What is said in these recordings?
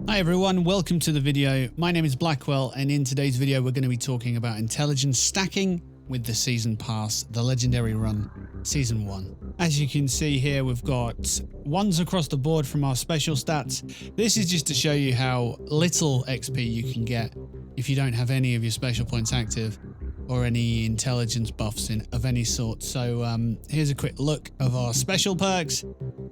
Hi everyone, welcome to the video. My name is Blackwell, and in today's video we're going to be talking about intelligence stacking with the season pass, the legendary run, season 1. As you can see here, we've got ones across the board from our special stats. This is just to show you how little XP you can get if you don't have any of your special points active or any intelligence buffs of any sort. So here's a quick look of our special perks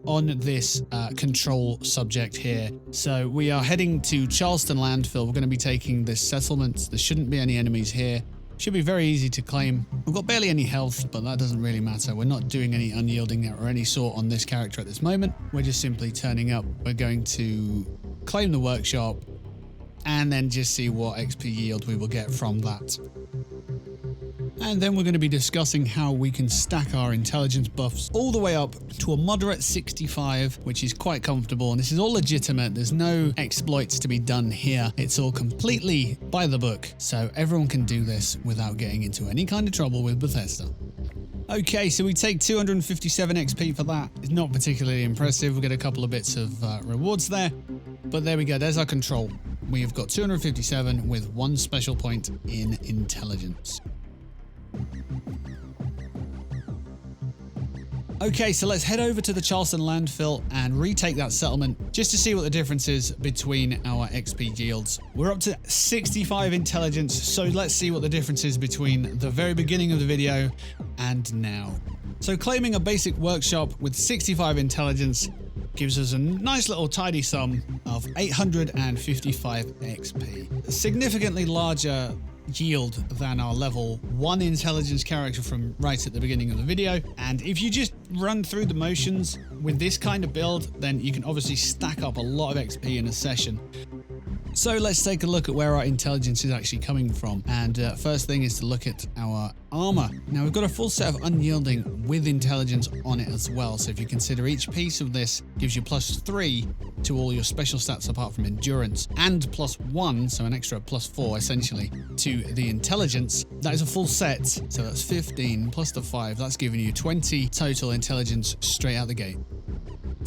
on this control subject here. So we are heading to Charleston landfill. We're going to be taking this settlement. There shouldn't be any enemies here. Should be very easy to claim. We've got barely any health, but that doesn't really matter. We're not doing any unyielding or any sort on this character at this moment. We're just simply turning up. We're going to claim the workshop and then just see what XP yield we will get from that. And then we're going to be discussing how we can stack our intelligence buffs all the way up to a moderate 65, which is quite comfortable. And this is all legitimate. There's no exploits to be done here. It's all completely by the book. So everyone can do this without getting into any kind of trouble with Bethesda. Okay, so we take 257 XP for that. It's not particularly impressive. We get a couple of bits of rewards there. But there we go. There's our control. We have got 257 with one special point in intelligence. Okay, so let's head over to the Charleston landfill and retake that settlement just to see what the difference is between our XP yields. We're up to 65 intelligence, so let's see what the difference is between the very beginning of the video and now. So claiming a basic workshop with 65 intelligence gives us a nice little tidy sum of 855 XP. Significantly larger yield than our level 1 intelligence character from right at the beginning of the video. And if you just run through the motions with this kind of build, then you can obviously stack up a lot of XP in a session. So let's take a look at where our intelligence is actually coming from. And first thing is to look at our armor. Now we've got a full set of unyielding with intelligence on it as well. So if you consider each piece of this gives you +3 to all your special stats apart from endurance, and +1, so an extra +4 essentially to the intelligence. That is a full set. So that's 15 plus the 5. That's giving you 20 total intelligence straight out the gate.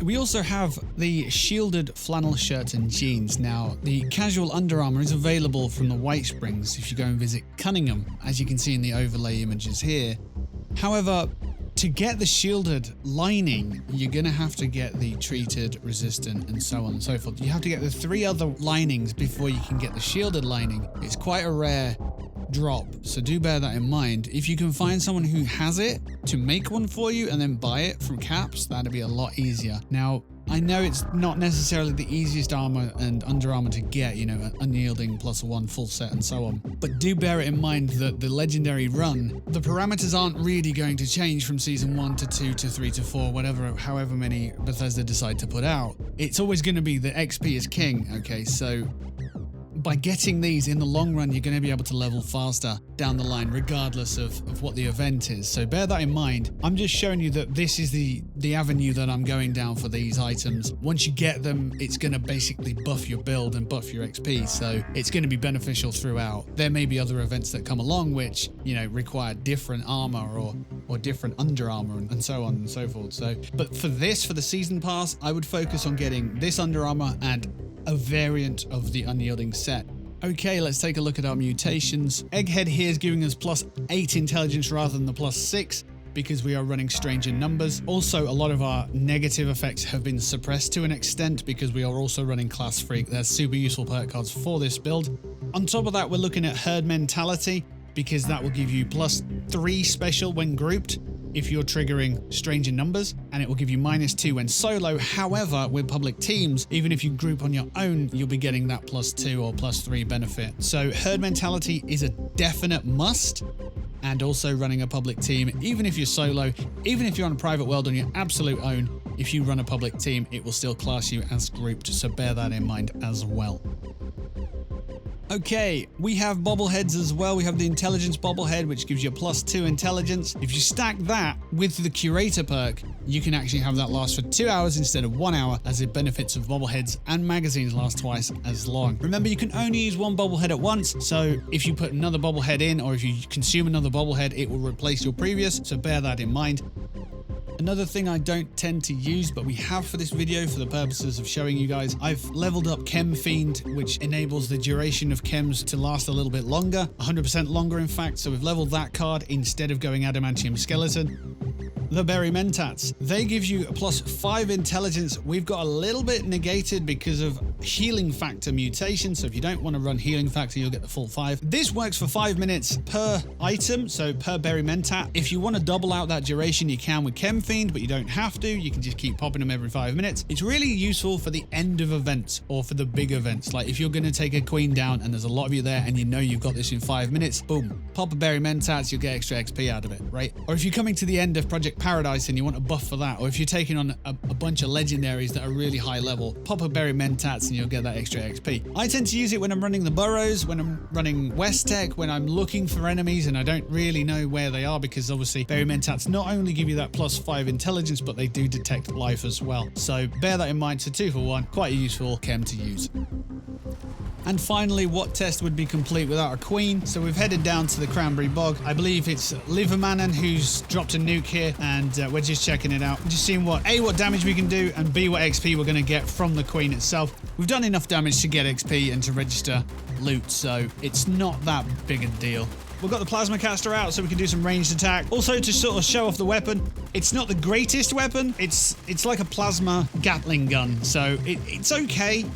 We also have the shielded flannel shirt and jeans. Now, the casual Under Armour is available from the White Springs if you go and visit Cunningham, as you can see in the overlay images here. However, to get the shielded lining, you're going to have to get the treated, resistant, and so on and so forth. You have to get the 3 other linings before you can get the shielded lining. It's quite a rare drop, so do bear that in mind. If you can find someone who has it to make one for you and then buy it from Caps, that'd be a lot easier. Now, I know it's not necessarily the easiest armor and Under Armour to get, you know, Unyielding +1 full set and so on, but do bear it in mind that the legendary run, the parameters aren't really going to change from season 1 to 2 to 3 to 4, however many Bethesda decide to put out. It's always going to be the XP is king, okay? So by getting these in the long run, you're going to be able to level faster down the line, regardless of what the event is. So bear that in mind. I'm just showing you that this is the avenue that I'm going down for these items. Once you get them, it's going to basically buff your build and buff your XP. So it's going to be beneficial throughout. There may be other events that come along which, you know, require different armor or different Under Armour and so on and so forth. So, but for this, for the season pass, I would focus on getting this Under Armour and a variant of the Unyielding set. Okay, let's take a look at our mutations. Egghead here is giving us +8 intelligence rather than the +6 because we are running stranger numbers. Also, a lot of our negative effects have been suppressed to an extent because we are also running Class Freak. They're super useful perk cards for this build. On top of that, we're looking at herd mentality because that will give you +3 special when grouped if you're triggering stranger numbers, and it will give you -2 when solo. However, with public teams, even if you group on your own, you'll be getting that +2 or +3 benefit. So herd mentality is a definite must, and also running a public team, even if you're solo, even if you're on a private world on your absolute own, if you run a public team, it will still class you as grouped, so bear that in mind as well. Okay, we have Bobble Heads as well. We have the Intelligence Bobble Head, which gives you a +2 intelligence. If you stack that with the Curator perk, you can actually have that last for 2 hours instead of 1 hour, as the benefits of Bobble Heads and magazines last twice as long. Remember, you can only use one Bobble Head at once, so if you put another Bobble Head in, or if you consume another Bobble Head, it will replace your previous, so bear that in mind. Another thing I don't tend to use, but we have for this video for the purposes of showing you guys, I've leveled up Chem Fiend, which enables the duration of chems to last a little bit longer, 100% longer in fact, so we've leveled that card instead of going Adamantium Skeleton. The Berry Mentats, they give you a +5 intelligence. We've got a little bit negated because of healing factor mutation, so if you don't want to run healing factor, you'll get the full 5. This works for 5 minutes per item, so per Berry Mentat. If you want to double out that duration, you can with Chem Fiend, but you don't have to. You can just keep popping them every 5 minutes. It's really useful for the end of events or for the big events. Like if you're going to take a queen down and there's a lot of you there and you know you've got this in 5 minutes, boom, pop a Berry Mentats, you'll get extra XP out of it, right? Or if you're coming to the end of Project Paradise and you want a buff for that, or if you're taking on a bunch of legendaries that are really high level, pop a Berry Mentats and you'll get that extra XP. I tend to use it when I'm running the burrows, when I'm running West Tech, when I'm looking for enemies and I don't really know where they are, because obviously Berry Mentats not only give you that +5 intelligence, but they do detect life as well. So bear that in mind. So 2 for 1, quite a useful chem to use. And finally, what test would be complete without a queen? So we've headed down to the Cranberry Bog. I believe it's Livermannen who's dropped a nuke here, and we're just checking it out. Just seeing what damage we can do, and B, what XP we're going to get from the queen itself. We've done enough damage to get XP and to register loot, so it's not that big a deal. We've got the plasma caster out so we can do some ranged attack. Also, to sort of show off the weapon, it's not the greatest weapon. It's like a plasma Gatling gun, so it's okay.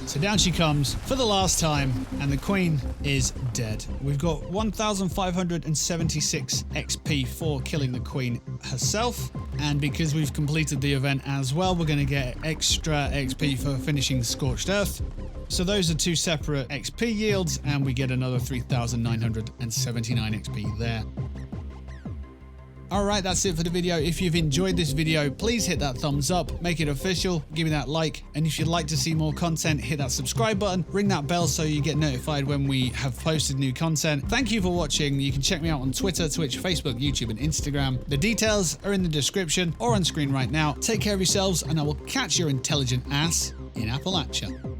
So down she comes for the last time, and the queen is dead. We've got 1,576 XP for killing the queen herself, and because we've completed the event as well, we're going to get extra XP for finishing Scorched Earth. So those are 2 separate XP yields, and we get another 3,979 XP there. Alright, that's it for the video. If you've enjoyed this video, please hit that thumbs up, make it official, give me that like, and if you'd like to see more content, hit that subscribe button, ring that bell so you get notified when we have posted new content. Thank you for watching. You can check me out on Twitter, Twitch, Facebook, YouTube, and Instagram. The details are in the description or on screen right now. Take care of yourselves, and I will catch your intelligent ass in Appalachia.